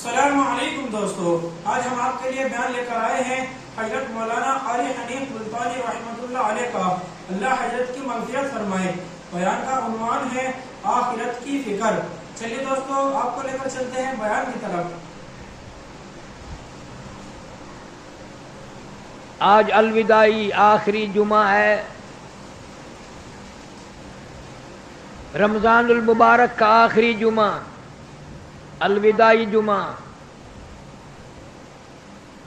السلام علیکم دوستو، آج ہم آپ کے لیے بیان لے کر آئے ہیں حضرت مولانا قاری حنیف ملتانی رحمۃ اللہ علیہ کا، اللہ حضرت کی مغفرت فرمائے۔ بیان کا عنوان ہے آخرت کی فکر۔ چلیے دوستو، آپ کو لے کر چلتے ہیں بیان کی طرف۔ آج الوداعی آخری جمعہ ہے، رمضان المبارک کا آخری جمعہ، الوداعی جمعہ۔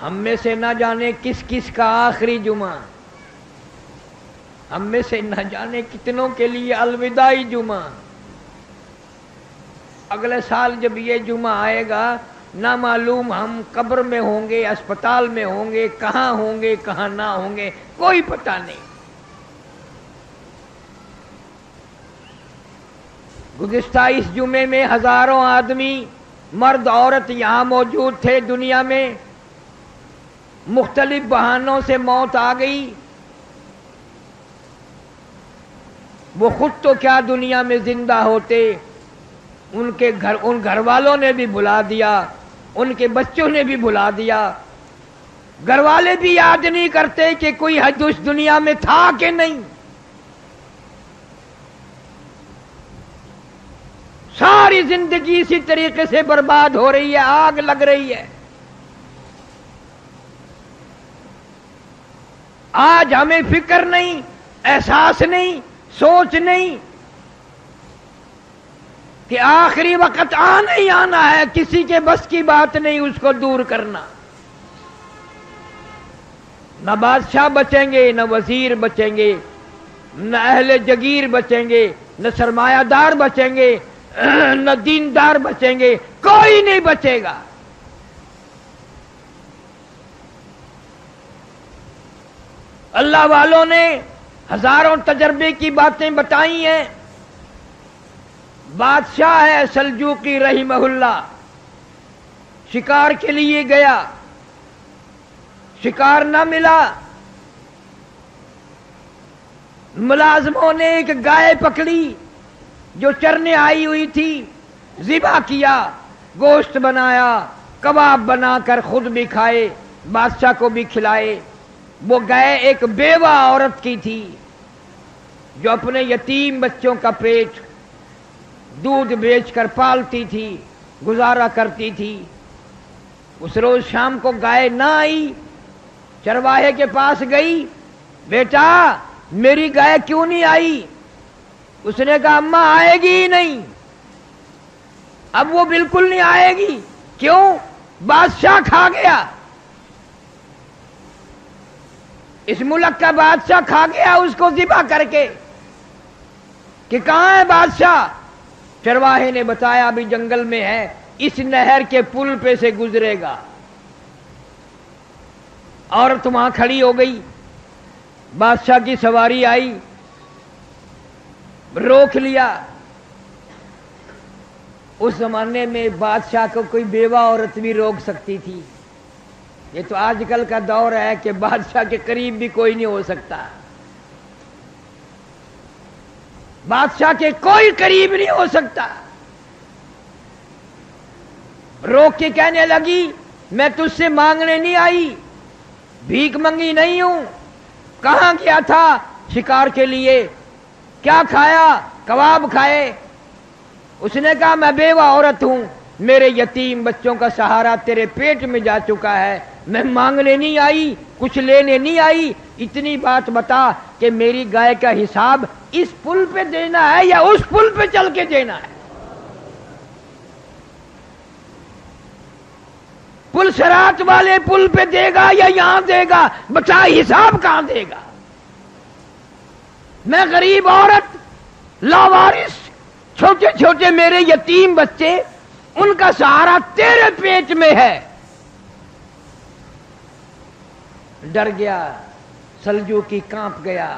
ہم میں سے نہ جانے کس کس کا آخری جمعہ، ہم میں سے نہ جانے کتنوں کے لیے الوداعی جمعہ۔ اگلے سال جب یہ جمعہ آئے گا، نہ معلوم ہم قبر میں ہوں گے، اسپتال میں ہوں گے، کہاں ہوں گے، کہاں نہ ہوں گے، کوئی پتہ نہیں۔ گزشتہ اس جمعے میں ہزاروں آدمی، مرد عورت یہاں موجود تھے۔ دنیا میں مختلف بہانوں سے موت آ گئی۔ وہ خود تو کیا دنیا میں زندہ ہوتے، ان گھر والوں نے بھی بلا دیا، ان کے بچوں نے بھی بلا دیا۔ گھر والے بھی یاد نہیں کرتے کہ کوئی حج اس دنیا میں تھا کہ نہیں۔ ساری زندگی اسی طریقے سے برباد ہو رہی ہے، آگ لگ رہی ہے۔ آج ہمیں فکر نہیں، احساس نہیں، سوچ نہیں کہ آخری وقت آنا ہی آنا ہے، کسی کے بس کی بات نہیں اس کو دور کرنا۔ نہ بادشاہ بچیں گے، نہ وزیر بچیں گے، نہ اہل جگیر بچیں گے، نہ سرمایہ دار بچیں گے، نہ دیندار بچیں گے، کوئی نہیں بچے گا۔ اللہ والوں نے ہزاروں تجربے کی باتیں بتائی ہیں۔ بادشاہ ہے سلجوقی رحمہ اللہ، شکار کے لیے گیا، شکار نہ ملا۔ ملازموں نے ایک گائے پکڑی جو چرنے آئی ہوئی تھی، ذبح کیا، گوشت بنایا، کباب بنا کر خود بھی کھائے، بادشاہ کو بھی کھلائے۔ وہ گائے ایک بیوہ عورت کی تھی جو اپنے یتیم بچوں کا پیٹ دودھ بیچ کر پالتی تھی، گزارا کرتی تھی۔ اس روز شام کو گائے نہ آئی، چرواہے کے پاس گئی، بیٹا میری گائے کیوں نہیں آئی؟ اس نے کہا اماں آئے گی ہی نہیں، اب وہ بالکل نہیں آئے گی۔ کیوں؟ بادشاہ کھا گیا، اس ملک کا بادشاہ کھا گیا اس کو ذبح کر کے۔ کہ کہاں ہے بادشاہ؟ چرواہے نے بتایا ابھی جنگل میں ہے، اس نہر کے پل پہ سے گزرے گا۔ عورت وہاں کھڑی ہو گئی، بادشاہ کی سواری آئی، روک لیا۔ اس زمانے میں بادشاہ کو کوئی بیوہ عورت بھی روک سکتی تھی۔ یہ تو آج کل کا دور ہے کہ بادشاہ کے قریب بھی کوئی نہیں ہو سکتا، بادشاہ کے کوئی قریب نہیں ہو سکتا۔ روک کے کہنے لگی میں تجھ سے مانگنے نہیں آئی، بھیک منگی نہیں ہوں۔ کہاں گیا تھا؟ شکار کے لیے۔ کیا کھایا؟ کباب کھائے۔ اس نے کہا میں بیوہ عورت ہوں، میرے یتیم بچوں کا سہارا تیرے پیٹ میں جا چکا ہے، میں مانگنے نہیں آئی، کچھ لینے نہیں آئی۔ اتنی بات بتا کہ میری گائے کا حساب اس پل پہ دینا ہے یا اس پل پہ چل کے دینا ہے؟ پل صراط والے پل پہ دے گا یا یہاں دے گا؟ بتا حساب کہاں دے گا؟ میں غریب عورت، لاوارث، چھوٹے چھوٹے میرے یتیم بچے، ان کا سہارا تیرے پیٹ میں ہے۔ ڈر گیا سلجوقی، کانپ گیا،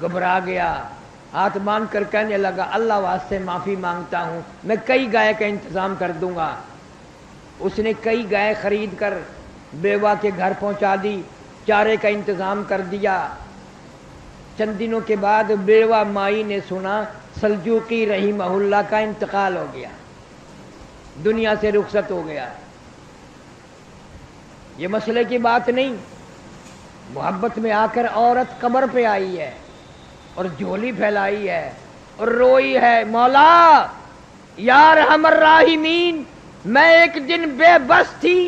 گھبرا گیا، ہاتھ باندھ کر کہنے لگا اللہ واسطے معافی مانگتا ہوں، میں کئی گائے کا انتظام کر دوں گا۔ اس نے کئی گائے خرید کر بیوہ کے گھر پہنچا دی، چارے کا انتظام کر دیا۔ چند دنوں کے بعد بیوہ مائی نے سنا سلجوقی رحمہ اللہ کا انتقال ہو گیا، دنیا سے رخصت ہو گیا۔ یہ مسئلے کی بات نہیں. محبت میں آ کر عورت قبر پہ آئی ہے اور جھولی پھیلائی ہے اور روئی ہے, مولا یا ارحم الراحمین, میں ایک دن بے بس تھی,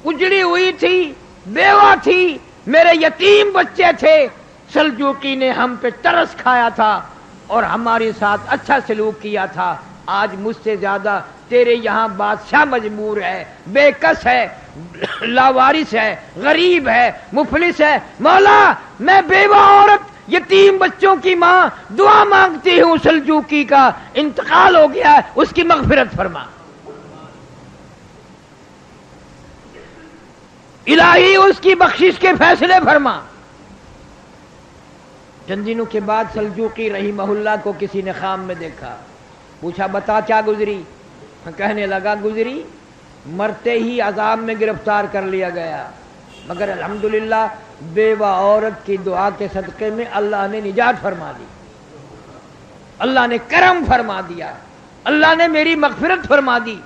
اجڑی ہوئی تھی, بیوہ تھی, میرے یتیم بچے تھے, سلجوقی نے ہم پہ ترس کھایا تھا اور ہمارے ساتھ اچھا سلوک کیا تھا. آج مجھ سے زیادہ تیرے یہاں بادشاہ مجبور ہے, بے کس ہے, لاوارث ہے, غریب ہے, مفلس ہے. مولا میں بیوہ عورت, یتیم بچوں کی ماں, دعا مانگتی ہوں, سلجوقی کا انتقال ہو گیا ہے, اس کی مغفرت فرما. الہی اس کی بخشش کے فیصلے فرما. چند دنوں کے بعد سلجوقی رحمہ اللہ کو کسی نے خواب میں دیکھا. پوچھا بتا کیا گزری؟ کہنے لگا گزری مرتے ہی عذاب میں گرفتار کر لیا گیا, مگر الحمدللہ بیوہ عورت کی دعا کے صدقے میں اللہ نے نجات فرما دی, اللہ نے کرم فرما دیا, اللہ نے میری مغفرت فرما دی.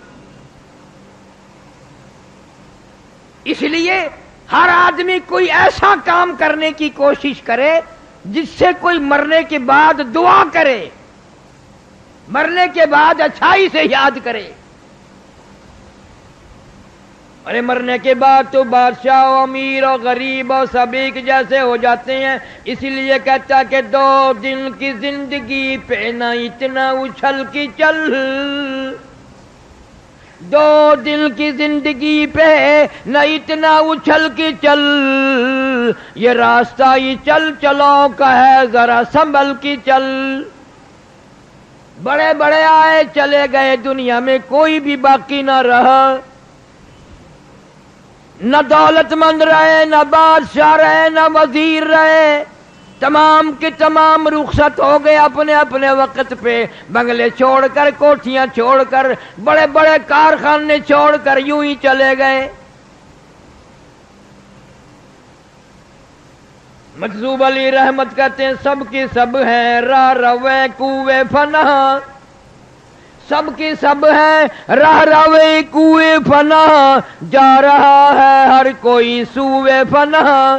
اس لیے ہر آدمی کوئی ایسا کام کرنے کی کوشش کرے جس سے کوئی مرنے کے بعد دعا کرے, مرنے کے بعد اچھائی سے یاد کرے. ارے مرنے کے بعد تو بادشاہ و امیر و غریب و سب ایک جیسے ہو جاتے ہیں. اسی لیے کہتا کہ 2 دن کی زندگی پہ نہ اتنا اچھل کی چل, 2 دن کی زندگی پہ نہ اتنا اچھل کی چل, یہ راستہ ہی چل چلو کا ہے ذرا سنبھل کی چل. بڑے بڑے آئے چلے گئے, دنیا میں کوئی بھی باقی نہ رہا, نہ دولت مند رہے, نہ بادشاہ رہے, نہ وزیر رہے, تمام کے تمام رخصت ہو گئے اپنے اپنے وقت پہ. بنگلے چھوڑ کر, کوٹھیاں چھوڑ کر, بڑے بڑے کارخانے چھوڑ کر یوں ہی چلے گئے. مجذوب علی رحمت کہتے ہیں سب کی سب ہیں راہ روے کوئے فنا, سب کی سب ہیں راہ روے کوئے فنا, جا رہا ہے ہر کوئی سوئے فنا.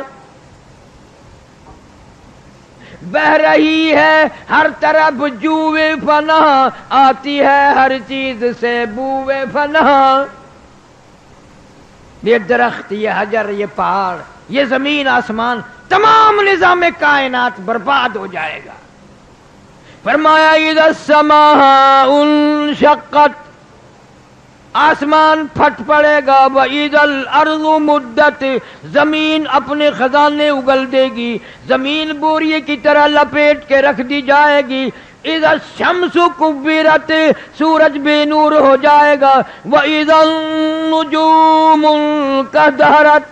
بہ رہی ہے ہر طرف جوئے فنا, آتی ہے ہر چیز سے بوئے فنا. یہ درخت, یہ حجر, یہ پہاڑ, یہ زمین آسمان, تمام نظام کائنات برباد ہو جائے گا. فرمایا اذا السماء انشقت, آسمان پھٹ پڑے گا. وَإِذَا الْأَرْضُ مُدَّتْ, زمین اپنے خزانے اگل دے گی, زمین بوریے کی طرح لپیٹ کے رکھ دی جائے گی. اذا الشمس کبرت, سورج بے نور ہو جائے گا. وَإِذَا النُّجُومُ انکدرت,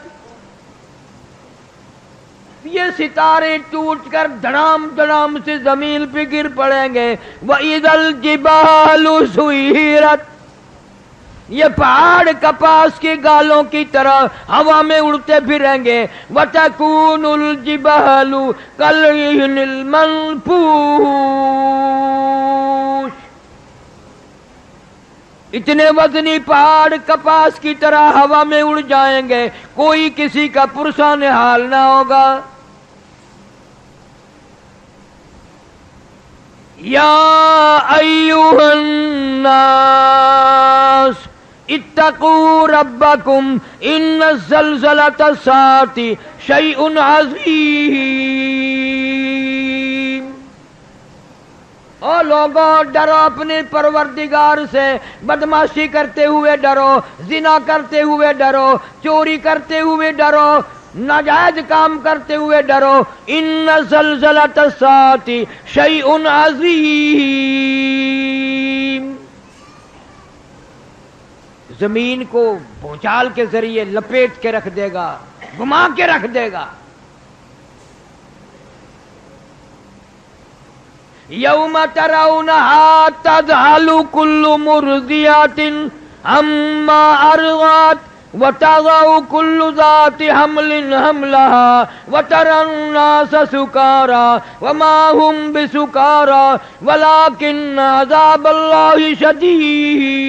یہ ستارے ٹوٹ کر دھڑام دھڑام سے زمین پہ گر پڑیں گے. وَإِذَا الْجِبَالُ سُيِّرَتْ, یہ پہاڑ کپاس کی گالوں کی طرح ہوا میں اڑتے پھریں گے. وَتَكُونُ الْجِبَالُ كَالْعِهْنِ الْمَنْفُوشِ, اتنے وزنی پہاڑ کپاس کی طرح ہوا میں اڑ جائیں گے, کوئی کسی کا پرسان حال نہ ہوگا. یا ایھا الناس اتقوا ربکم ان زلزلۃ الساعۃ شیء عظیم. او لوگوں ڈرو اپنے پروردگار سے, بدماشی کرتے ہوئے ڈرو, زنا کرتے ہوئے ڈرو, چوری کرتے ہوئے ڈرو, ناجائز کام کرتے ہوئے ڈرو. ان زلزلۃ الساعۃ شیء عظیم, زمین کو بھونچال کے ذریعے لپیٹ کے رکھ دے گا, گھما کے رکھ دے گا. یوم ترونہا تذہل کل مرضیۃ عما ارضعت وتضع كل ذات حمل حملها وترى الناس سكارى وما هم بسكارى ولكن عذاب الله شديد.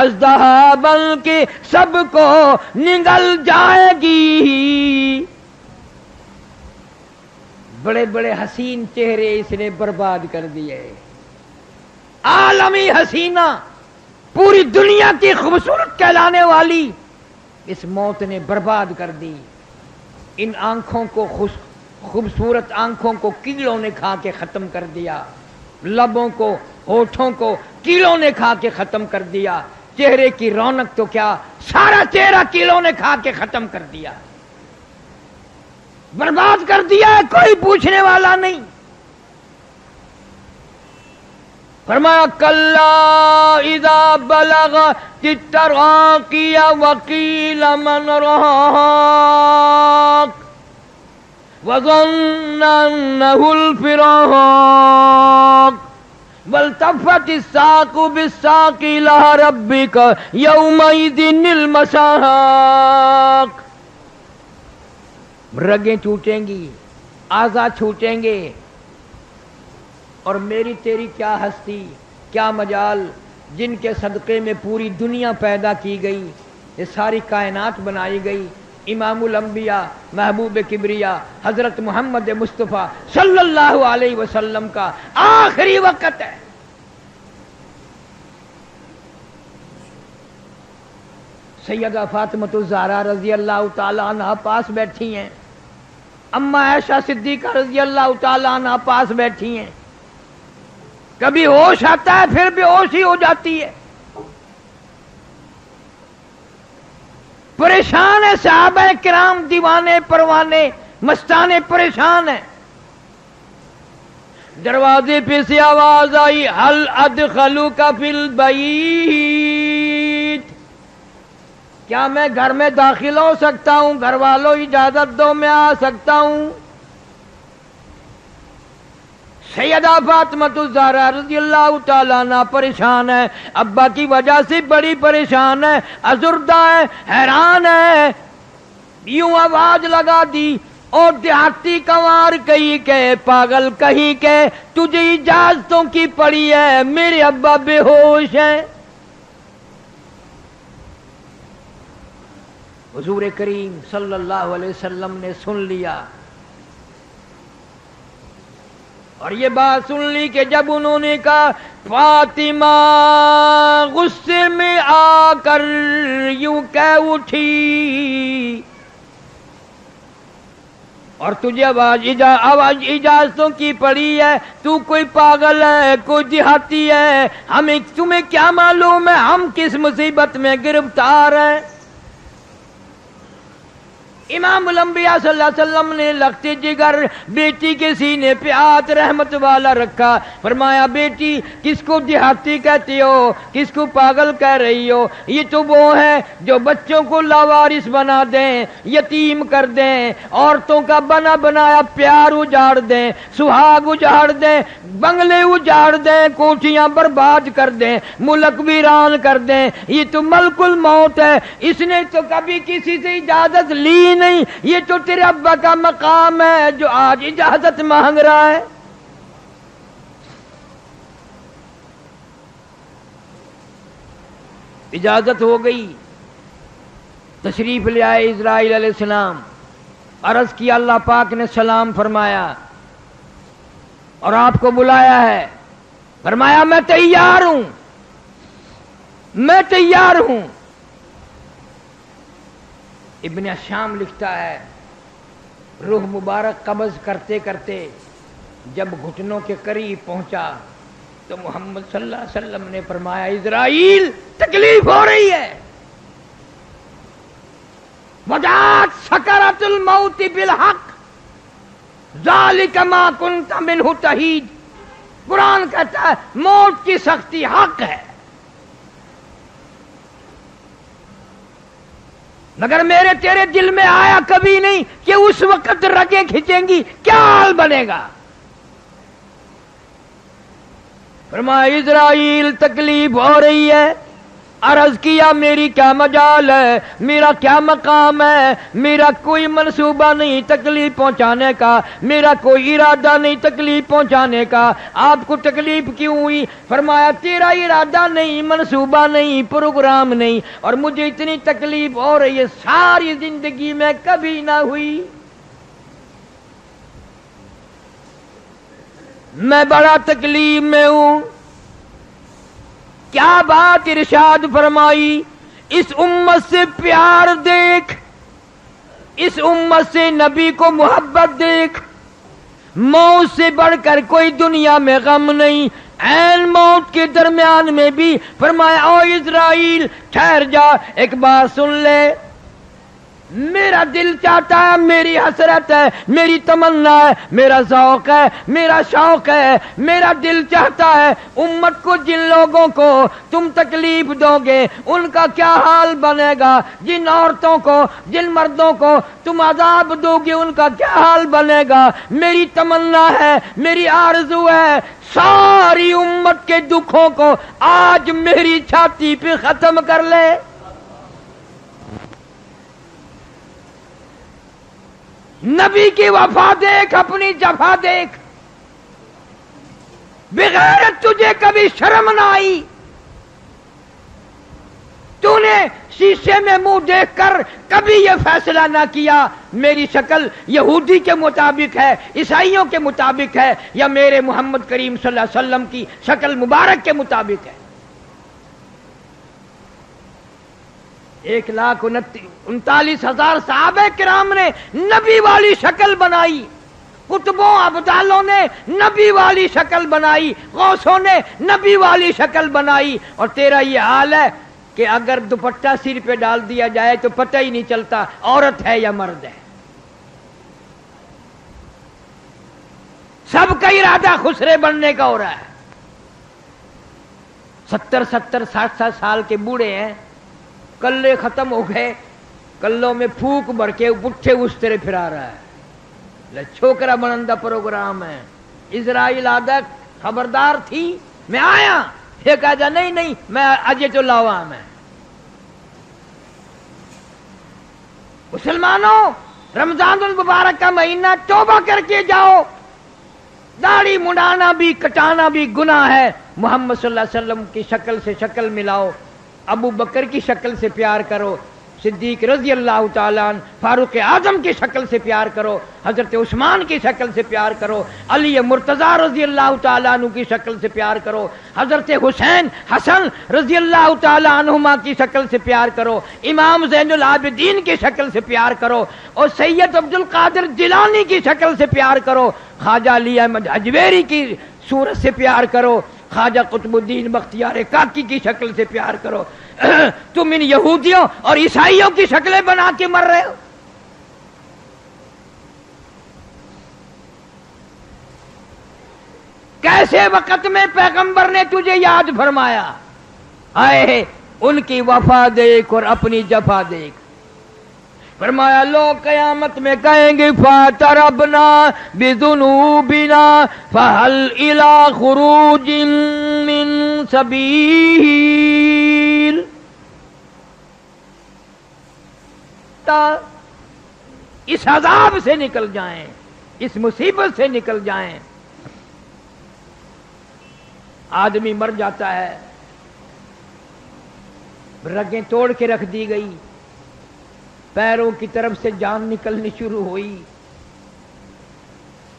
اژدہا بن کے سب کو نگل جائے گی۔ بڑے بڑے حسین چہرے اس نے برباد کر دیے، عالمی حسینہ، پوری دنیا کی خوبصورت کہلانے والی اس موت نے برباد کر دی۔ ان آنکھوں کو خوبصورت آنکھوں کو کیڑوں نے کھا کے ختم کر دیا، لبوں کو، ہونٹوں کو کیڑوں نے کھا کے ختم کر دیا، چہرے کی رونق تو کیا، سارا چہرہ کیڑوں نے کھا کے ختم کر دیا، برباد کر دیا ہے، کوئی پوچھنے والا نہیں۔ فرمایا کلا اذا بلغت التراقی وقیل من راق وظن انه الفراق والتفت الساق بالساق الى ربك يومئذ المساق۔ رگیں ٹوٹیں گی، اعضاء چھوٹیں گے، اور میری تیری کیا ہستی، کیا مجال، جن کے صدقے میں پوری دنیا پیدا کی گئی، یہ ساری کائنات بنائی گئی۔ امام الانبیاء، محبوب کبریا حضرت محمد مصطفیٰ صلی اللہ علیہ وسلم کا آخری وقت ہے۔ سیدہ فاطمہ الزہرا رضی اللہ تعالی عنہ پاس بیٹھی ہیں، اما عائشہ صدیقہ رضی اللہ تعالی عنہ پاس بیٹھی ہیں، کبھی ہوش آتا ہے پھر بے ہوش ہی ہو جاتی ہے۔ پریشان ہے صحابہ کرام، دیوانے پروانے مستانے پریشان ہیں۔ دروازے پہ سے آواز آئی ہل ادخلوک فی البیت، کیا میں گھر میں داخل ہو سکتا ہوں؟ گھر والوں اجازت دو، میں آ سکتا ہوں؟ سیدہ فاطمہ الزہرا رضی اللہ تعالیٰ عنہ پریشان ہے، ابا کی وجہ سے بڑی پریشان ہے، ازردہ ہے، حیران ہے۔ یوں آواز لگا دی، اور دیہاتی کنوار کہیں کہ پاگل کہیں کہ تجھے اجازتوں کی پڑی ہے، میرے ابا بے ہوش ہیں۔ حضور کریم صلی اللہ علیہ وسلم نے سن لیا، اور یہ بات سن لی کہ جب انہوں نے کہا فاطمہ غصے میں آ کر یوں کہہ اٹھی، اور تجھے آواز اجازتوں کی پڑی ہے، تو کوئی پاگل ہے، کوئی دیہاتی ہے، ہمیں تمہیں کیا معلوم ہے ہم کس مصیبت میں گرفتار ہیں؟ امام الانبیاء صلی اللہ علیہ وسلم نے لختے جگر بیٹی کے سینے پہ ہاتھ رحمت والا رکھا، فرمایا بیٹی کس کو دیہاتی کہتی ہو، کس کو پاگل کہہ رہی ہو؟ یہ تو وہ ہے جو بچوں کو لاوارث بنا دیں، یتیم کر دیں، عورتوں کا بنا بنایا پیار اجاڑ دیں، سہاگ اجاڑ دیں، بنگلے اجاڑ دیں، کوٹھیاں برباد کر دیں، ملک ویران کر دیں۔ یہ تو ملک الموت ہے، اس نے تو کبھی کسی سے اجازت لی نہیں، یہ تو تیرے ابا کا مقام ہے جو آج اجازت مانگ رہا ہے۔ اجازت ہو گئی، تشریف لے آئے اسرائیل علیہ السلام، عرض کیا، اللہ پاک نے سلام فرمایا اور آپ کو بلایا ہے، فرمایا میں تیار ہوں، میں تیار ہوں۔ ابن شام لکھتا ہے روح مبارک قبض کرتے کرتے جب گھٹنوں کے قریب پہنچا تو محمد صلی اللہ علیہ وسلم نے فرمایا اسرائیل تکلیف ہو رہی ہے، وجاءت سکرۃ الموت بالحق ذالک ما کنت منہ تحید۔ قرآن کہتا ہے موت کی سختی حق ہے، مگر میرے تیرے دل میں آیا کبھی نہیں کہ اس وقت رگیں کھینچیں گی کیا حال بنے گا۔ فرمایا اسرائیل تکلیف ہو رہی ہے، عرض کیا میری کیا مجال ہے، میرا کیا مقام ہے، میرا کوئی منصوبہ نہیں تکلیف پہنچانے کا، میرا کوئی ارادہ نہیں تکلیف پہنچانے کا، آپ کو تکلیف کیوں ہوئی؟ فرمایا تیرا ارادہ نہیں، منصوبہ نہیں، پروگرام نہیں، اور مجھے اتنی تکلیف ہو رہی ہے ساری زندگی میں کبھی نہ ہوئی۔ میں بڑا تکلیف میں ہوں۔ کیا بات ارشاد فرمائی، اس امت سے پیار دیکھ، اس امت سے نبی کو محبت دیکھ، موت سے بڑھ کر کوئی دنیا میں غم نہیں۔ عین موت کے درمیان میں بھی فرمایا او اسرائیل ٹھہر جا، ایک بات سن لے، میرا دل چاہتا ہے، میری حسرت ہے، میری تمنا ہے، میرا ذوق ہے، میرا شوق ہے، میرا دل چاہتا ہے امت کو، جن لوگوں کو تم تکلیف دو گے ان کا کیا حال بنے گا، جن عورتوں کو، جن مردوں کو تم عذاب دو گے ان کا کیا حال بنے گا۔ میری تمنا ہے، میری آرزو ہے، ساری امت کے دکھوں کو آج میری چھاتی پہ ختم کر لے۔ نبی کی وفا دیکھ، اپنی جفا دیکھ، بغیر تجھے کبھی شرم نہ آئی؟ تو نے شیشے میں منہ دیکھ کر کبھی یہ فیصلہ نہ کیا میری شکل یہودی کے مطابق ہے، عیسائیوں کے مطابق ہے، یا میرے محمد کریم صلی اللہ علیہ وسلم کی شکل مبارک کے مطابق ہے؟ 1,39,000 صحابہ کرام نے نبی والی شکل بنائی، قطبوں ابدالوں نے نبی والی شکل بنائی، غوثوں نے نبی والی شکل بنائی، اور تیرا یہ حال ہے کہ اگر دوپٹہ سر پہ ڈال دیا جائے تو پتہ ہی نہیں چلتا عورت ہے یا مرد ہے۔ سب کا ارادہ خسرے بننے کا ہو رہا ہے۔ 70 60 سال کے بوڑھے ہیں، کلے ختم ہو گئے، کلوں میں پھوک بھر کے پٹھے اس طرح پھرا رہا ہے۔ چھوکرا بنندہ پروگرام ہے۔ اسرائیل آدھا خبردار تھی، میں آیا، یہ کہا جا نہیں نہیں میں اجے تو لاوا میں۔ مسلمانوں، رمضان المبارک کا مہینہ، توبہ کر کے جاؤ۔ داڑھی منڈانا بھی کٹانا بھی گناہ ہے۔ محمد صلی اللہ علیہ وسلم کی شکل سے شکل ملاؤ، ابو بکر کی شکل سے پیار کرو، صدیق رضی اللہ تعالیٰ عنہ، فاروق اعظم کی شکل سے پیار کرو، حضرت عثمان کی شکل سے پیار کرو، علی مرتضیٰ رضی اللہ تعالیٰ عنہ کی شکل سے پیار کرو، حضرت حسین حسن رضی اللہ تعالیٰ عنہما کی شکل سے پیار کرو، امام زین العابدین کی شکل سے پیار کرو، اور سید عبد القادر جیلانی کی شکل سے پیار کرو، خواجہ علی احمد اجویری کی صورت سے پیار کرو، خواجہ قطب الدین بختیار کاکی کی شکل سے پیار کرو۔ تم ان یہودیوں اور عیسائیوں کی شکلیں بنا کے مر رہے ہو۔ کیسے وقت میں پیغمبر نے تجھے یاد فرمایا؟ آئے ان کی وفا دیکھ اور اپنی جفا دیکھ۔ فرمایا لوگ قیامت میں کہیں گے فَاتَرَبْنَا بِذُنُوبِنَا فَهَلْ إِلَىٰ خُرُوجٍ مِّن سَبِيلٍ۔ اس عذاب سے نکل جائیں، اس مصیبت سے نکل جائیں۔ آدمی مر جاتا ہے، رگیں توڑ کے رکھ دی گئی، پیروں کی طرف سے جان نکلنی شروع ہوئی،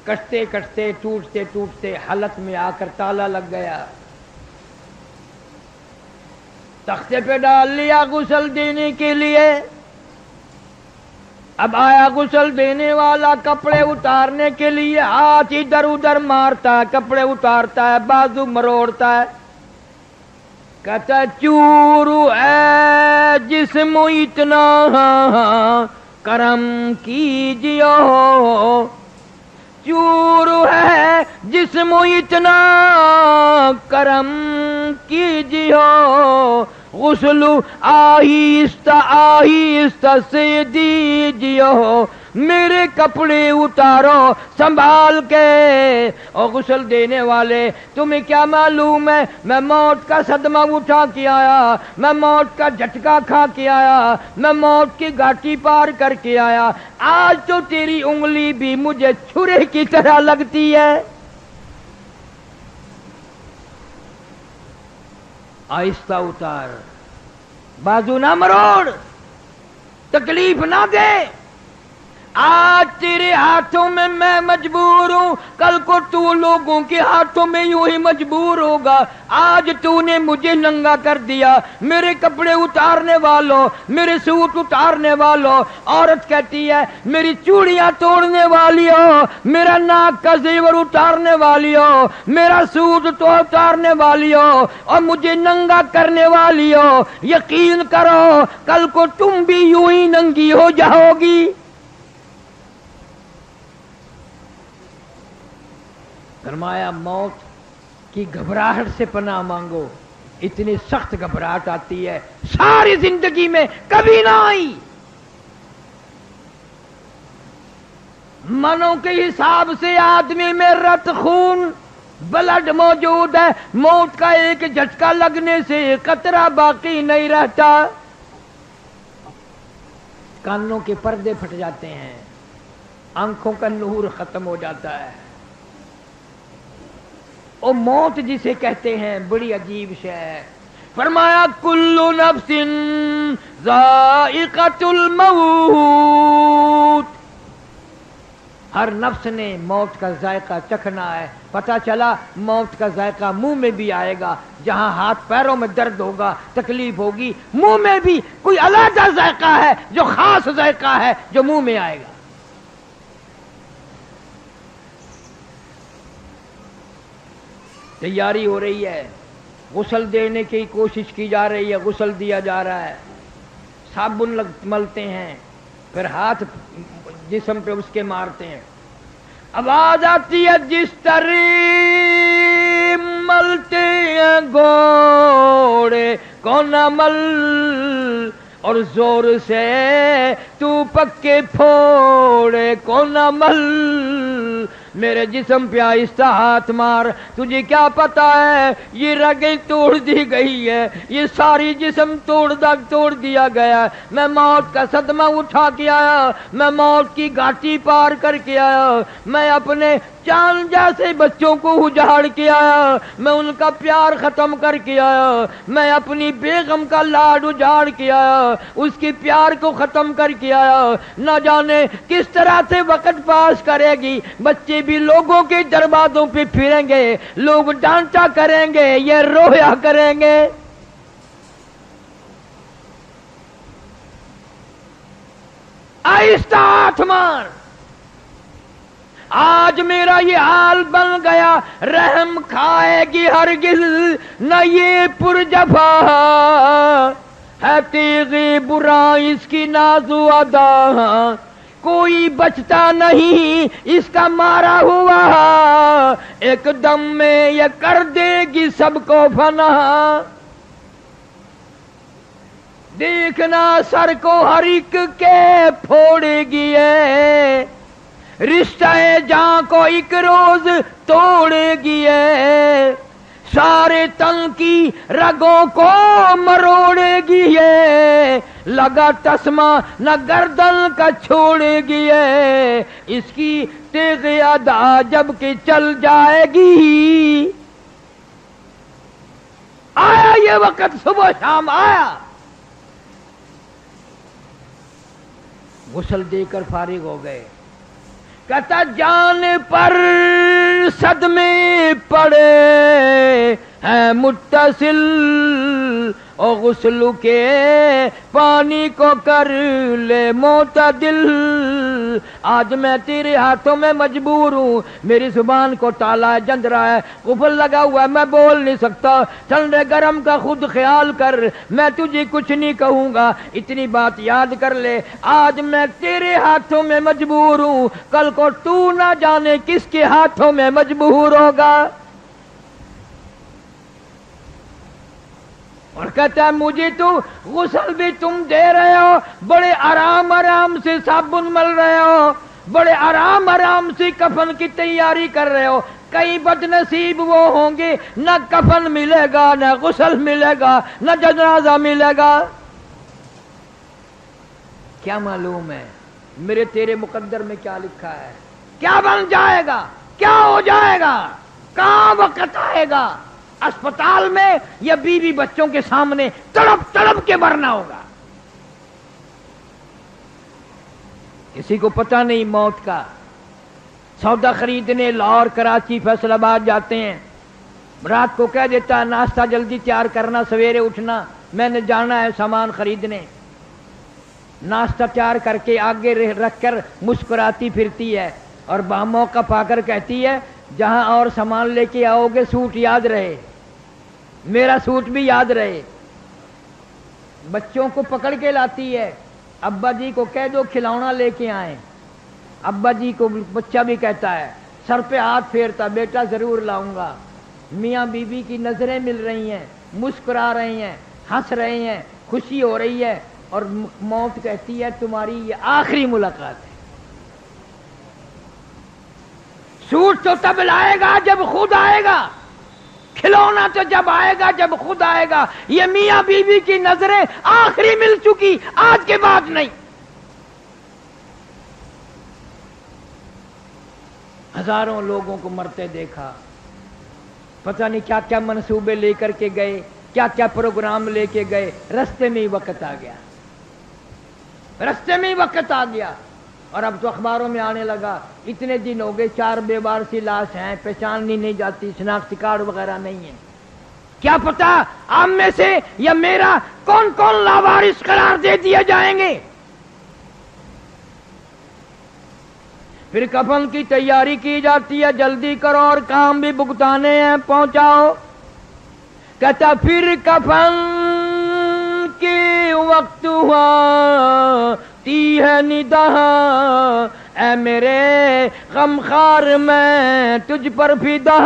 کٹتے کٹتے ٹوٹتے ٹوٹتے حلق میں آ کر تالا لگ گیا، تختے پہ ڈال لیا غسل دینے کے لیے۔ اب آیا غسل دینے والا، کپڑے اتارنے کے لیے ہاتھ ادھر ادھر مارتا ہے، کپڑے اتارتا ہے، بازو مروڑتا ہے، کہتا چورو ہے جسم اتنا کرم کیجیو، چورو ہے جسم اتنا کرم کیجیو، غسل آہستہ آہستہ سے دیجیو، میرے کپڑے اتارو سنبھال کے۔ اور غسل دینے والے تمہیں کیا معلوم ہے میں موت کا صدمہ اٹھا کے آیا، میں موت کا جھٹکا کھا کے آیا، میں موت کی گھاٹی پار کر کے آیا، آج تو تیری انگلی بھی مجھے چھرے کی طرح لگتی ہے۔ آہستہ اتار، بازو نہ مروڑ، تکلیف نہ دے۔ آج تیرے ہاتھوں میں میں مجبور ہوں، کل کو تو لوگوں کے ہاتھوں میں یوں ہی مجبور ہوگا۔ آج تو نے مجھے ننگا کر دیا، میرے کپڑے اتارنے والوں، میرے سوٹ اتارنے والوں۔ عورت کہتی ہے میری چوڑیاں توڑنے والی ہو، میرا ناک کا زیور اتارنے والی ہو، میرا سوٹ تو اتارنے والی ہو اور مجھے ننگا کرنے والی ہو۔ یقین کرو کل کو تم بھی یوں ہی ننگی ہو جاؤ گی۔ فرمایا موت کی گھبراہٹ سے پناہ مانگو، اتنی سخت گھبراہٹ آتی ہے ساری زندگی میں کبھی نہ آئی۔ منوں کے حساب سے آدمی میں رت خون بلڈ موجود ہے، موت کا ایک جھٹکا لگنے سے قطرہ باقی نہیں رہتا۔ کانوں کے پردے پھٹ جاتے ہیں، آنکھوں کا نور ختم ہو جاتا ہے۔ او موت جسے کہتے ہیں بڑی عجیب شے ہے۔ فرمایا کل نفس ذائقۃ الموت، ہر نفس نے موت کا ذائقہ چکھنا ہے۔ پتہ چلا موت کا ذائقہ منہ میں بھی آئے گا، جہاں ہاتھ پیروں میں درد ہوگا، تکلیف ہوگی، منہ میں بھی کوئی علیحدہ ذائقہ ہے جو خاص ذائقہ ہے جو منہ میں آئے گا۔ تیاری ہو رہی ہے، غسل دینے کی کوشش کی جا رہی ہے، غسل دیا جا رہا ہے، صابن ملتے ہیں، پھر ہاتھ جسم پہ اس کے مارتے ہیں۔ آواز آتی ہے جس طرح ملتے ہیں گھوڑے کو نہ مل، اور زور سے تو پکے پھوڑے کو نہ مل۔ میرے جسم پہ آہستہ ہاتھ مار، تجھے کیا پتا ہے یہ رگیں توڑ دی گئی ہے، یہ ساری جسم توڑ دیا گیا۔ میں موت کا صدمہ اٹھا کے آیا، میں موت کی گھاٹی پار کر کے آیا، میں اپنے چاند جیسے بچوں کو اجاڑ کے آیا، میں ان کا پیار ختم کر کے آیا، میں اپنی بیگم کا لاڈ اجاڑ کے آیا، اس کی پیار کو ختم کر کے آیا۔ نہ جانے کس طرح سے وقت پاس کرے گی، بچے بھی لوگوں کے دروازوں پہ پھریں گے، لوگ ڈانٹا کریں گے، یہ رویا کریں گے۔ آہستہ ہاتھ مار، آج میرا یہ حال بن گیا، رحم کھائے گی ہرگز نہ یہ پرجفا ہے، تیغِ برا اس کی نازو ادا، کوئی بچتا نہیں اس کا مارا ہوا، ایک دم میں یہ کر دے گی سب کو فنا۔ دیکھنا سر کو ہر ایک کے پھوڑے گی ہے، رشتہ جاں کو ایک روز توڑے گی ہے، سارے تن کی رگوں کو مروڑے گی ہے، لگا تسمہ نہ گردن کا چھوڑے گی ہے، اس کی تیغ ادا جب کہ چل جائے گی۔ آیا یہ وقت، صبح شام آیا۔ غسل دے کر فارغ ہو گئے، کہتا جان پر صدمے پڑے ہیں متصل، اور غسل کے پانی کو کر لے معتدل، آج میں تیرے ہاتھوں میں مجبور ہوں، میری زبان کو تالا ہے، جندرا ہے، قفل لگا ہوا ہے، میں بول نہیں سکتا، ٹھنڈے گرم کا خود خیال کر، میں تجھے کچھ نہیں کہوں گا، اتنی بات یاد کر لے، آج میں تیرے ہاتھوں میں مجبور ہوں، کل کو تو نہ جانے کس کے ہاتھوں میں مجبور ہوگا۔ اور کہتا ہے مجھے تو غسل بھی تم دے رہے ہو، بڑے آرام آرام سے صابن مل رہے ہو، بڑے آرام آرام سے کفن کی تیاری کر رہے ہو، کئی بد نصیب وہ ہوں گے نہ کفن ملے گا، نہ غسل ملے گا، نہ جنازہ ملے گا۔ کیا معلوم ہے میرے تیرے مقدر میں کیا لکھا ہے، کیا بن جائے گا، کیا ہو جائے گا، کہاں وقت آئے گا، اسپتال میں یا بیوی بچوں کے سامنے تڑپ تڑپ کے مرنا ہوگا۔ کسی کو پتہ نہیں موت کا۔ سودا خریدنے لاہور، کراچی، فیصل آباد جاتے ہیں، رات کو کہہ دیتا ہے ناشتہ جلدی تیار کرنا، سویرے اٹھنا، میں نے جانا ہے سامان خریدنے۔ ناشتہ تیار کر کے آگے رکھ کر مسکراتی پھرتی ہے اور موقع پا کر کہتی ہے جہاں اور سامان لے کے آؤ گے سوٹ یاد رہے، میرا سوٹ بھی یاد رہے۔ بچوں کو پکڑ کے لاتی ہے، ابا جی کو کہہ دو کھلونا لے کے آئیں۔ ابا جی کو بچہ بھی کہتا ہے، سر پہ ہاتھ پھیرتا، بیٹا ضرور لاؤں گا۔ میاں بیوی کی نظریں مل رہی ہیں، مسکرا رہی ہیں، ہنس رہے ہیں، خوشی ہو رہی ہے، اور موت کہتی ہے تمہاری یہ آخری ملاقات ہے۔ سوٹ تو تب لائے گا جب خود آئے گا، کھلونا تو جب آئے گا جب خود آئے گا۔ یہ میاں بیوی کی نظریں آخری مل چکی، آج کے بعد نہیں۔ ہزاروں لوگوں کو مرتے دیکھا، پتہ نہیں کیا کیا منصوبے لے کر کے گئے، کیا کیا پروگرام لے کے گئے، رستے میں ہی وقت آ گیا، رستے میں ہی وقت آ گیا۔ اور اب تو اخباروں میں آنے لگا اتنے دن ہو گئے 4 بے وار سی لاش ہیں، پہچانی نہیں جاتی، شناختی کارڈ وغیرہ نہیں ہے۔ کیا پتا آپ میں سے یا میرا کون کون لاوارث قرار دے دیے جائیں گے۔ پھر کفن کی تیاری کی جاتی ہے، جلدی کرو اور کام بھی بھگتانے ہیں، پہنچاؤ۔ کہتا پھر کفن کے وقت ہوا تی ہے ندا، اے میرے غمخوار میں تجھ پر فدا۔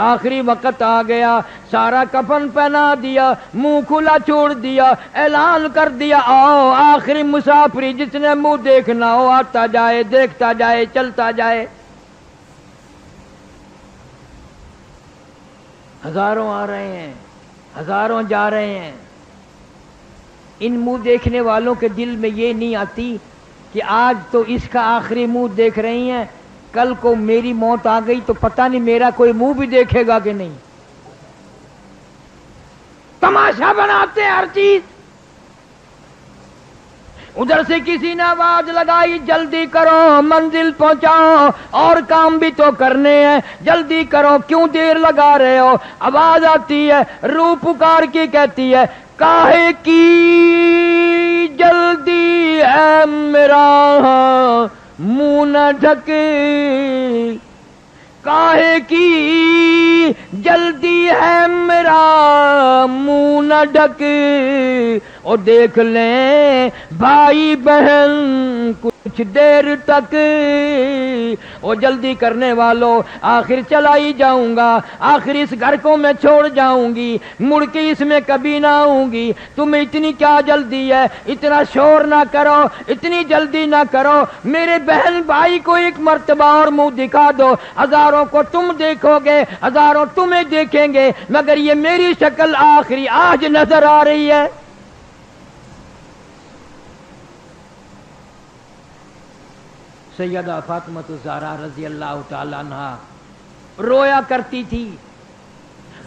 آخری وقت آ گیا، سارا کفن پہنا دیا، منہ کھلا چھوڑ دیا، اعلان کر دیا آؤ آخری مسافری جس نے منہ دیکھنا ہو آتا جائے، دیکھتا جائے، چلتا جائے۔ ہزاروں آ رہے ہیں، ہزاروں جا رہے ہیں۔ ان منہ دیکھنے والوں کے دل میں یہ نہیں آتی کہ آج تو اس کا آخری منہ دیکھ رہی ہیں، کل کو میری موت آ گئی تو پتہ نہیں میرا کوئی منہ بھی دیکھے گا کہ نہیں۔ تماشا بناتے ہیں ہر چیز۔ ادھر سے کسی نے آواز لگائی جلدی کرو منزل پہنچاؤ، اور کام بھی تو کرنے ہیں، جلدی کرو کیوں دیر لگا رہے ہو۔ آواز آتی ہے، روح پکار کی کہتی ہے کاہے کی جلدی ہے میرا منہ نہ ڈھک، کاہے کی جلدی ہے میرا منہ نہ ڈھک، اور دیکھ لیں بھائی بہن کچھ دیر تک، اور جلدی کرنے والوں آخر چلا ہی جاؤں گا، آخر اس گھر کو میں چھوڑ جاؤں گی، مڑ کے اس میں کبھی نہ آؤں گی، تمہیں اتنی کیا جلدی ہے، اتنا شور نہ کرو، اتنی جلدی نہ کرو، میرے بہن بھائی کو ایک مرتبہ اور منہ دکھا دو، ہزاروں کو تم دیکھو گے، ہزاروں تمہیں دیکھیں گے، مگر یہ میری شکل آخری آج نظر آ رہی ہے۔ سیدہ فاطمہ الزہرا رضی اللہ تعالی عنہا رویا کرتی تھی،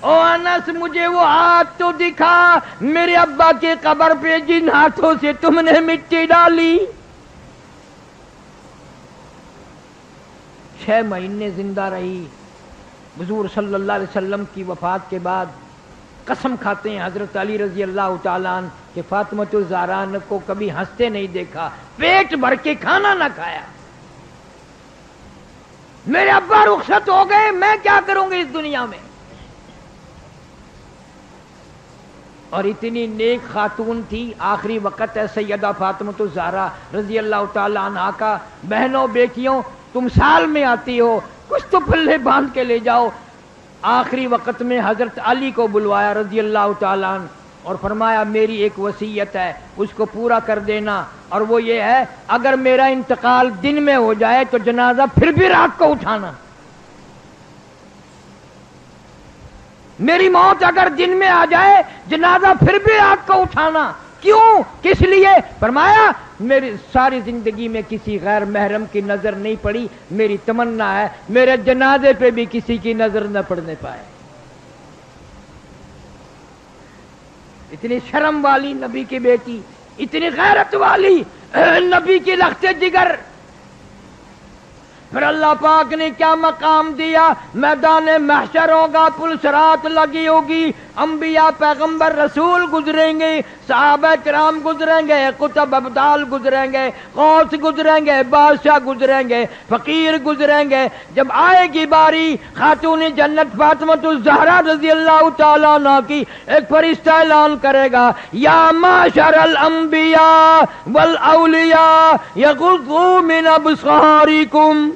او انس مجھے وہ ہاتھ تو دکھا میرے ابا کے قبر پہ جن ہاتھوں سے تم نے مٹی ڈالی۔ 6 مہینے زندہ رہی، حضور صلی اللہ علیہ وسلم کی وفات کے بعد قسم کھاتے ہیں حضرت علی رضی اللہ تعالیٰ عنہ کہ فاطمہ الزہرا کو کبھی ہنستے نہیں دیکھا، پیٹ بھر کے کھانا نہ کھایا۔ میرے ابا رخصت ہو گئے، میں کیا کروں گی اس دنیا میں۔ اور اتنی نیک خاتون تھی، آخری وقت ہے سیدہ فاطمہ الزہرا رضی اللہ تعالیٰ عنہا کا۔ بہنوں بیٹیوں تم سال میں آتی ہو، کچھ تو پلے باندھ کے لے جاؤ۔ آخری وقت میں حضرت علی کو بلوایا رضی اللہ تعالیٰ عنہ اور فرمایا میری ایک وصیت ہے اس کو پورا کر دینا، اور وہ یہ ہے اگر میرا انتقال دن میں ہو جائے تو جنازہ پھر بھی رات کو اٹھانا، میری موت اگر دن میں آ جائے جنازہ پھر بھی رات کو اٹھانا۔ کیوں؟ کس لیے؟ فرمایا میری ساری زندگی میں کسی غیر محرم کی نظر نہیں پڑی، میری تمنا ہے میرے جنازے پہ بھی کسی کی نظر نہ پڑنے پائے۔ اتنی شرم والی نبی کی بیٹی، اتنی غیرت والی نبی کی لخت جگر، پھر اللہ پاک نے کیا مقام دیا؟ میدان محشر ہوگا، پل صراط لگی ہوگی، انبیاء پیغمبر رسول گزریں گے، صحابہ کرام گزریں گے، قطب ابدال گزریں گے، غوث گزریں گے، بادشاہ گزریں گے، فقیر گزریں گے۔ جب آئے گی باری خاتون جنت فاطمۃ الزہرا رضی اللہ تعالیٰ عنہ کی، ایک فرشتہ اعلان کرے گا یا معشر الانبیاء والاولیاء یغضوا من ابصارکم،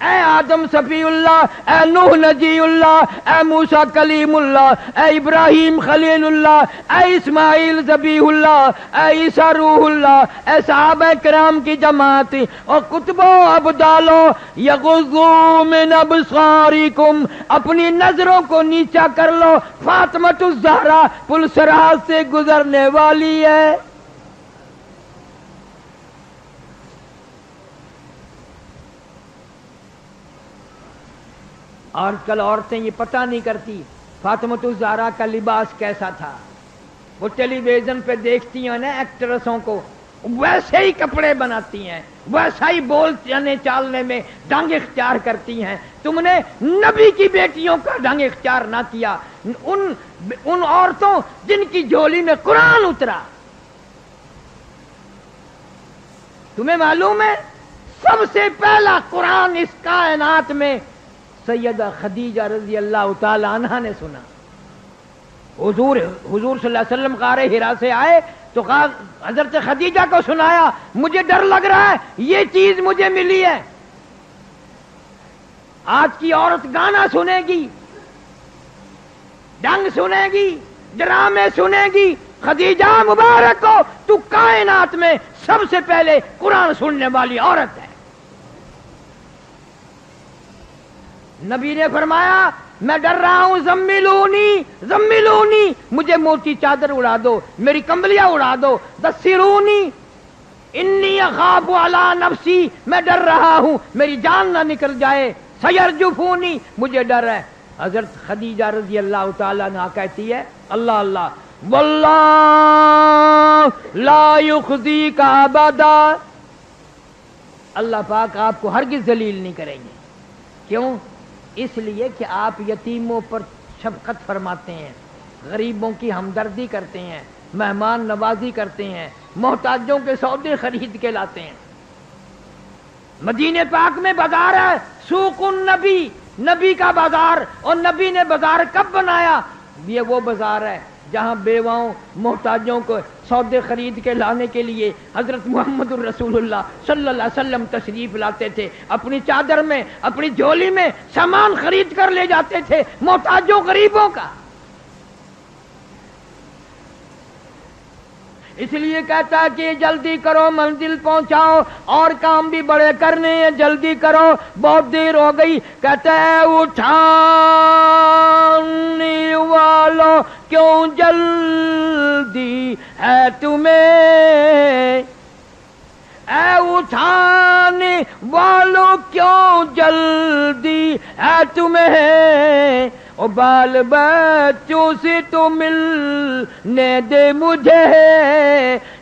اے آدم صفی اللہ، اے نوح نجی اللہ، اے موسیٰ کلیم اللہ، اے ابراہیم خلیل اللہ، اے اسماعیل ذبیح اللہ، اے عیسیٰ روح اللہ، اے صحابہ کرام کی جماعت اور کتبوں ابدالوں، یغضوا من ابصارکم، اپنی نظروں کو نیچا کر لو، فاطمۃ الزہرا پل صراط سے گزرنے والی ہے۔ آج کل عورتیں یہ پتہ نہیں کرتی فاطمۃ الزہرا کا لباس کیسا تھا، وہ ٹیلی ویژن پہ دیکھتی ہیں نا ایکٹریسوں کو، ویسے ہی کپڑے بناتی ہیں، ویسا ہی بولنے چالنے میں ڈھنگ اختیار کرتی ہیں۔ تم نے نبی کی بیٹیوں کا ڈھنگ اختیار نہ کیا، ان عورتوں جن کی جھولی میں قرآن اترا۔ تمہیں معلوم ہے سب سے پہلا قرآن اس کائنات میں سیدہ خدیجہ رضی اللہ تعالی عنہا نے سنا۔ حضور صلی اللہ علیہ وسلم غار حرا سے آئے تو حضرت خدیجہ کو سنایا، مجھے ڈر لگ رہا ہے یہ چیز مجھے ملی ہے۔ آج کی عورت گانا سنے گی، ڈنگ سنے گی، ڈرامے سنے گی، خدیجہ مبارک ہو تو کائنات میں سب سے پہلے قرآن سننے والی عورت ہے۔ نبی نے فرمایا میں ڈر رہا ہوں، زملونی زملونی، مجھے موٹی چادر اڑا دو، میری کمبلیاں اڑا دو، دسرونی انی اخاف علی نفسی، میں ڈر رہا ہوں میری جان نہ نکل جائے، سیرجفونی، مجھے ڈر ہے۔ حضرت خدیجہ رضی اللہ تعالیٰ عنہا کہتی ہے اللہ اللہ واللہ لا یخزیک ابدا، اللہ پاک آپ کو ہرگز ذلیل نہیں کریں گے۔ کیوں؟ اس لیے کہ آپ یتیموں پر شفقت فرماتے ہیں، غریبوں کی ہمدردی کرتے ہیں، مہمان نوازی کرتے ہیں، محتاجوں کے سودے خرید کے لاتے ہیں۔ مدینے پاک میں بازار ہے سوق النبی، نبی کا بازار، اور نبی نے بازار کب بنایا؟ یہ وہ بازار ہے جہاں بیواؤں محتاجوں کو سودے خرید کے لانے کے لیے حضرت محمد الرسول اللہ صلی اللہ علیہ وسلم تشریف لاتے تھے، اپنی چادر میں اپنی جھولی میں سامان خرید کر لے جاتے تھے محتاجوں غریبوں کا۔ اس لیے کہتا ہے کہ جلدی کرو منزل پہنچاؤ، اور کام بھی بڑے کرنے ہیں، جلدی کرو بہت دیر ہو گئی۔ کہتا ہے اٹھانے والوں کیوں جلدی ہے تمہیں، اے اٹھانے والوں کیوں جلدی ہے تمہیں، او بال بچوں سے تو ملنے دے مجھے،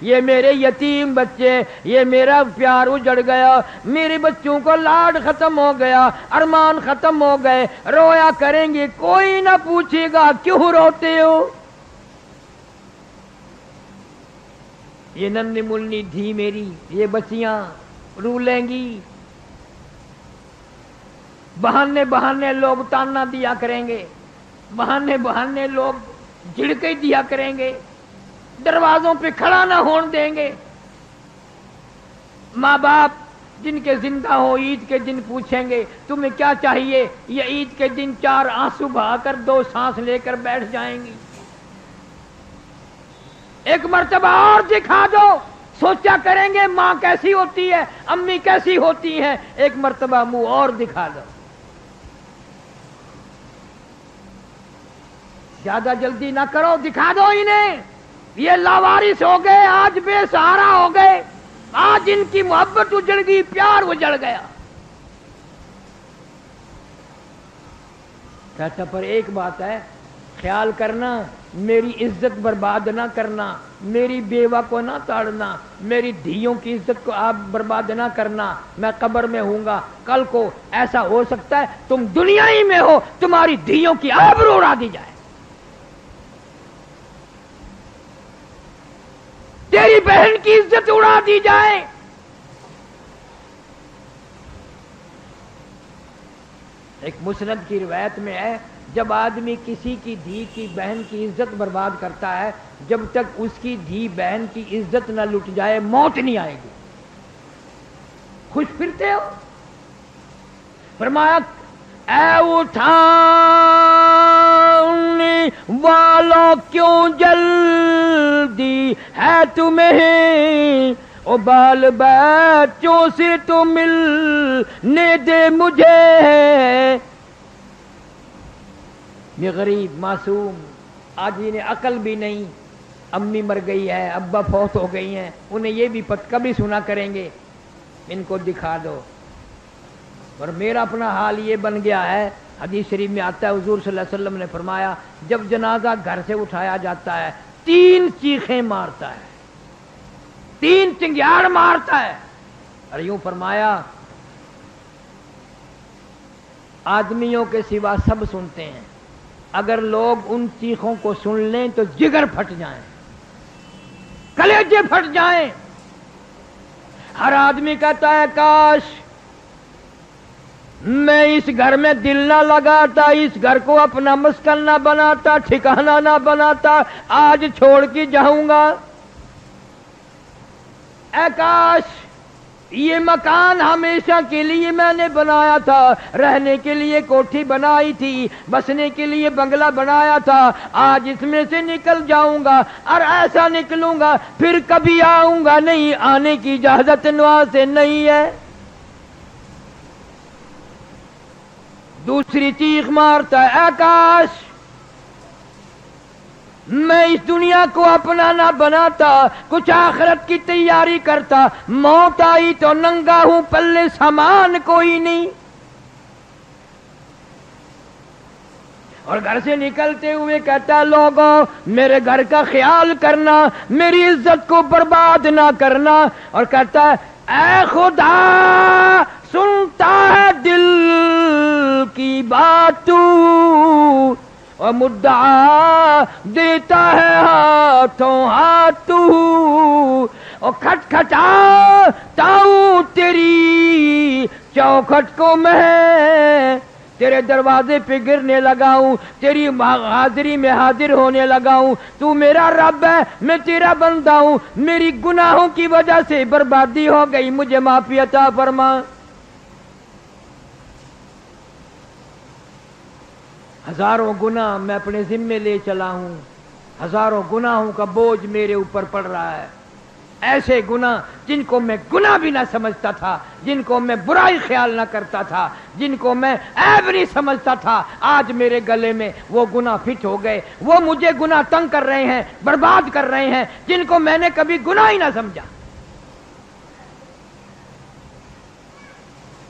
یہ میرے یتیم بچے، یہ میرا پیار اجڑ گیا، میرے بچوں کو لاڈ ختم ہو گیا، ارمان ختم ہو گئے، رویا کریں گے کوئی نہ پوچھے گا کیوں روتے ہو۔ یہ ننھی ملنی دھی میری، یہ بچیاں رو لیں گی، بہانے بہانے لوگ تانا دیا کریں گے، بہانے بہانے لوگ جھڑکے دیا کریں گے، دروازوں پہ کھڑا نہ ہون دیں گے۔ ماں باپ جن کے زندہ ہو عید کے دن پوچھیں گے تمہیں کیا چاہیے، یہ عید کے دن 4 آنسو بہا کر 2 سانس لے کر بیٹھ جائیں گی۔ ایک مرتبہ اور دکھا دو، سوچا کریں گے ماں کیسی ہوتی ہے، امی کیسی ہوتی ہیں، ایک مرتبہ منہ اور دکھا دو۔ زیادہ جلدی نہ کرو، دکھا دو انہیں، یہ لاوارث ہو گئے، آج بے سہارا ہو گئے، آج ان کی محبت اجڑ گئی، پیار اجڑ گیا۔ کہتا پر ایک بات ہے، خیال کرنا میری عزت برباد نہ کرنا، میری بیوہ کو نہ تاڑنا، میری دھیوں کی عزت کو آپ برباد نہ کرنا، میں قبر میں ہوں گا، کل کو ایسا ہو سکتا ہے تم دنیا ہی میں ہو، تمہاری دھیوں کی آبرو اڑا دی جائے، تیری بہن کی عزت اڑا دی جائے۔ ایک مسند کی روایت میں ہے، جب آدمی کسی کی دھی کی بہن کی عزت برباد کرتا ہے، جب تک اس کی دھی بہن کی عزت نہ لٹ جائے موت نہیں آئے گی۔ خوش پھرتے ہو؟ فرمایا اے اٹھانے والوں کیوں جلدی ہے تمہیں، او بال بچوں سے تو ملنے دے مجھے۔ یہ غریب معصوم آج انہیں عقل بھی نہیں، امی مر گئی ہے، ابا فوت ہو گئی ہیں، انہیں یہ بھی کبھی سنا کریں گے ان کو دکھا دو۔ اور میرا اپنا حال یہ بن گیا ہے، حدیث شریف میں آتا ہے حضور صلی اللہ علیہ وسلم نے فرمایا جب جنازہ گھر سے اٹھایا جاتا ہے 3 چیخیں مارتا ہے، 3 چنگیاڑ مارتا ہے، اور یوں فرمایا آدمیوں کے سوا سب سنتے ہیں، اگر لوگ ان چیخوں کو سن لیں تو جگر پھٹ جائیں، کلیجے پھٹ جائیں۔ ہر آدمی کہتا ہے کاش میں اس گھر میں دل نہ لگاتا، اس گھر کو اپنا مسکن نہ بناتا، ٹھکانہ نہ بناتا، آج چھوڑ کے جاؤں گا۔ اے کاش یہ مکان ہمیشہ کے لیے میں نے بنایا تھا، رہنے کے لیے کوٹھی بنائی تھی، بسنے کے لیے بنگلہ بنایا تھا، آج اس میں سے نکل جاؤں گا، اور ایسا نکلوں گا پھر کبھی آؤں گا نہیں، آنے کی اجازت نوا سے نہیں ہے۔ دوسری چیخ مارتا ہے اے کاش میں اس دنیا کو اپنا نہ بناتا، کچھ آخرت کی تیاری کرتا، موت آئی تو ننگا ہوں، پلے سامان کوئی نہیں۔ اور گھر سے نکلتے ہوئے کہتا لوگوں میرے گھر کا خیال کرنا، میری عزت کو برباد نہ کرنا، اور کہتا ہے اے خدا سنتا ہے دل کی بات تو، اور مدعا دیتا ہے ہاتھوں ہاتھ تو، اور کھٹکھٹاتا ہوں تیری چوکھٹ کو میں، تیرے دروازے پہ گرنے لگا ہوں، تیری حاضری میں حاضر ہونے لگا ہوں، تو میرا رب ہے، میں تیرا بندہ ہوں، میری گناہوں کی وجہ سے بربادی ہو گئی، مجھے معافی عطا فرما۔ ہزاروں گناہ میں اپنے ذمے لے چلا ہوں، ہزاروں گناہوں کا بوجھ میرے اوپر پڑ رہا ہے، ایسے گناہ جن کو میں گناہ بھی نہ سمجھتا تھا، جن کو میں برائی خیال نہ کرتا تھا، جن کو میں عیب نہیں سمجھتا تھا، آج میرے گلے میں وہ گناہ فٹ ہو گئے، وہ مجھے گناہ تنگ کر رہے ہیں، برباد کر رہے ہیں، جن کو میں نے کبھی گناہ ہی نہ سمجھا۔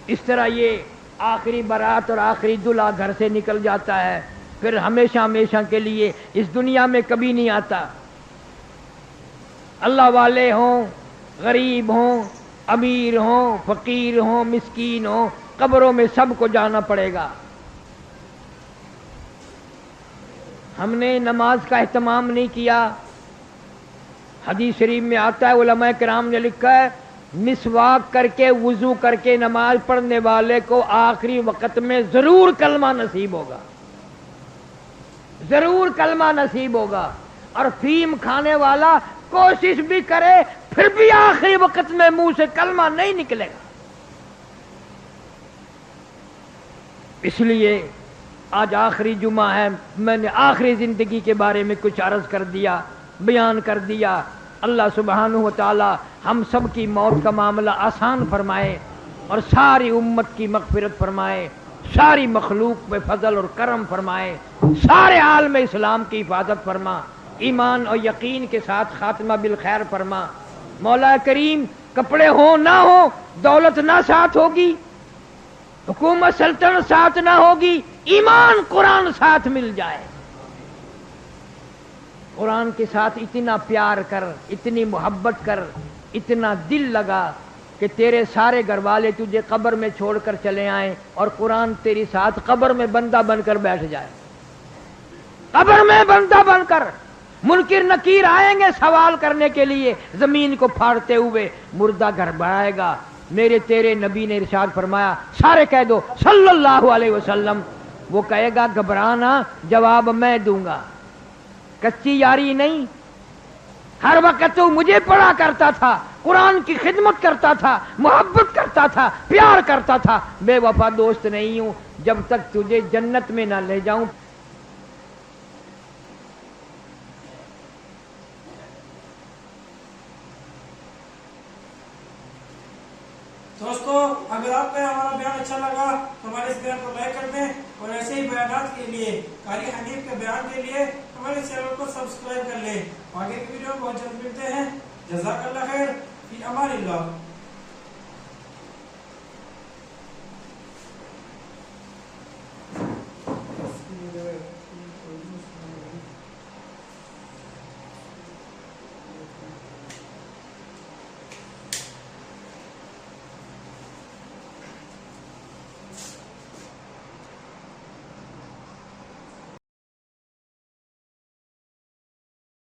اس طرح یہ آخری بارات اور آخری دلہا گھر سے نکل جاتا ہے، پھر ہمیشہ ہمیشہ کے لیے اس دنیا میں کبھی نہیں آتا۔ اللہ والے ہوں، غریب ہوں، امیر ہوں، فقیر ہوں، مسکین ہوں، قبروں میں سب کو جانا پڑے گا۔ ہم نے نماز کا اہتمام نہیں کیا، حدیث شریف میں آتا ہے، علماء کرام نے لکھا ہے مسواک کر کے وضو کر کے نماز پڑھنے والے کو آخری وقت میں ضرور کلمہ نصیب ہوگا، ضرور کلمہ نصیب ہوگا، اور فیم کھانے والا کوشش بھی کرے پھر بھی آخری وقت میں منہ سے کلمہ نہیں نکلے گا۔ اس لیے آج آخری جمعہ ہے، میں نے آخری زندگی کے بارے میں کچھ عرض کر دیا، بیان کر دیا۔ اللہ سبحانہ و تعالی ہم سب کی موت کا معاملہ آسان فرمائے اور ساری امت کی مغفرت فرمائے، ساری مخلوق پہ فضل اور کرم فرمائے، سارے عالم اسلام کی حفاظت فرما، ایمان اور یقین کے ساتھ خاتمہ بالخیر فرما۔ مولا کریم کپڑے ہوں نہ ہوں، دولت نہ ساتھ ہوگی، حکومت سلطنت ساتھ نہ ہوگی، ایمان قرآن ساتھ مل جائے، قرآن کے ساتھ اتنا پیار کر، اتنی محبت کر، اتنا دل لگا کہ تیرے سارے گھر والے تجھے قبر میں چھوڑ کر چلے آئیں اور قرآن تیری ساتھ قبر میں بندہ بن کر بیٹھ جائے، قبر میں بندہ بن کر۔ منکر نکیر آئیں گے سوال کرنے کے لیے، زمین کو پھاڑتے ہوئے مردہ گھر بڑھائے گا۔ میرے تیرے نبی نے ارشاد فرمایا، سارے کہہ دو صلی اللہ علیہ وسلم، وہ کہے گا گھبرانا، جواب میں دوں گا، کچی یاری نہیں، ہر وقت تو مجھے پڑھا کرتا تھا، قرآن کی خدمت کرتا تھا، محبت کرتا تھا، پیار کرتا تھا، بے وفا دوست نہیں ہوں جب تک تجھے جنت میں نہ لے جاؤں۔ دوستو اگر آپ کو ہمارا بیان اچھا لگا تو ہمارے اس بیان کو لائک کر دیں، اور ایسے ہی بیانات کے لیے، قاری حنیف کے بیان کے لیے ہمارے چینل کو سبسکرائب کر لیں۔ آگے کی ویڈیو بہت جلد ملتے ہیں۔ جزاک اللہ خیر، فی امان اللہ۔